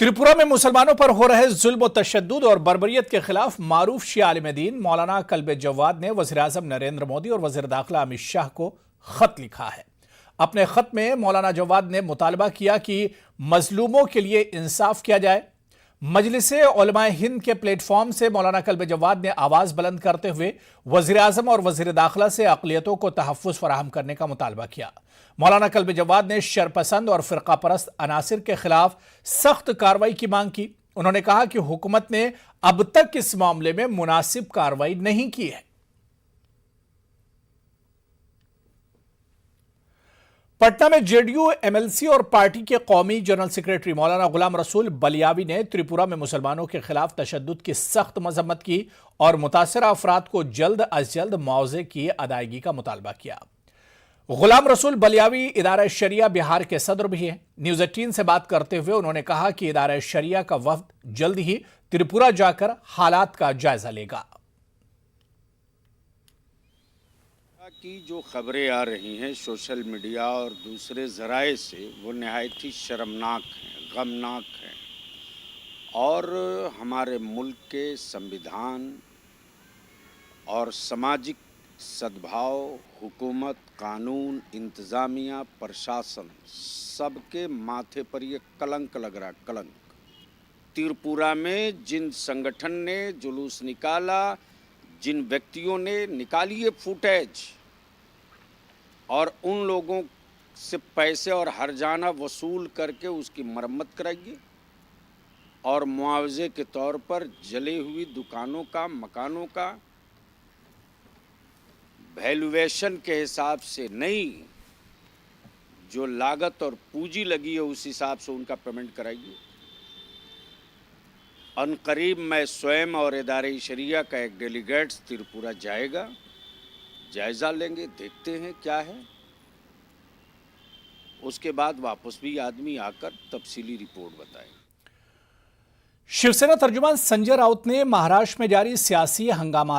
त्रिपुरा में मुसलमानों पर हो रहे जुल्म और तशद्दुद और बर्बरियत के खिलाफ मारूफ शिया आलिम दीन मौलाना कल्बे जवाद ने वज़ीर-ए-आज़म नरेंद्र मोदी और वज़ीर दाखिला अमित शाह को खत लिखा है। अपने खत में मौलाना जवाद ने मुतालबा किया कि मजलूमों के लिए इंसाफ किया जाए। मजलिसे उलमाए हिंद के प्लेटफॉर्म से मौलाना कल्बे जवाद ने आवाज़ बुलंद करते हुए वज़ीर-ए-आज़म और वज़ीर दाखिला से अक़लियतों को तहफ़्फ़ुज़ फराहम करने का मुतालबा किया। मौलाना कल्बे जवाद ने शरपसंद और फ़िरका परस्त अनासिर के खिलाफ सख्त कार्रवाई की मांग की। उन्होंने कहा कि हुकूमत ने अब तक इस मामले में मुनासिब कार्रवाई नहीं की है। पटना में जेडीयू, एमएलसी और पार्टी के कौमी जनरल सेक्रेटरी मौलाना गुलाम रसूल बलियावी ने त्रिपुरा में मुसलमानों के खिलाफ तशद्दुद की सख्त मजम्मत की और मुतासरा अफराद को जल्द अज जल्द मुआवजे की अदायगी का मुतालबा किया। गुलाम रसूल बलियावी इदारा शरिया बिहार के सदर भी हैं। न्यूज़ 18 से बात करते हुए उन्होंने कहा कि इदारा शरिया का वफ्द जल्द ही त्रिपुरा जाकर हालात का जायजा लेगा। की जो खबरें आ रही हैं सोशल मीडिया और दूसरे ज़राए से वो नहायत ही शर्मनाक हैं, गमनाक हैं और हमारे मुल्क के संविधान और सामाजिक सद्भाव, हुकूमत, कानून, इंतज़ामिया, प्रशासन सबके माथे पर ये कलंक लग रहा है, कलंक। त्रिपुरा में जिन संगठन ने जुलूस निकाला, जिन व्यक्तियों ने निकाली ये फुटेज और उन लोगों से पैसे और हर्जाना वसूल करके उसकी मरम्मत कराइए और मुआवजे के तौर पर जली हुई दुकानों का, मकानों का वैल्यूएशन के हिसाब से नहीं, जो लागत और पूंजी लगी है उस हिसाब से उनका पेमेंट कराइए। अनकरीब मैं स्वयं और इदारे शरिया का एक डेलीगेट त्रिपुरा जाएगा, जायजा लेंगे, देखते हैं क्या है, उसके बाद वापस भी आदमी आकर तफसीली रिपोर्ट बताएगा। शिवसेना तर्जुमान संजय राउत ने महाराष्ट्र में जारी सियासी हंगामा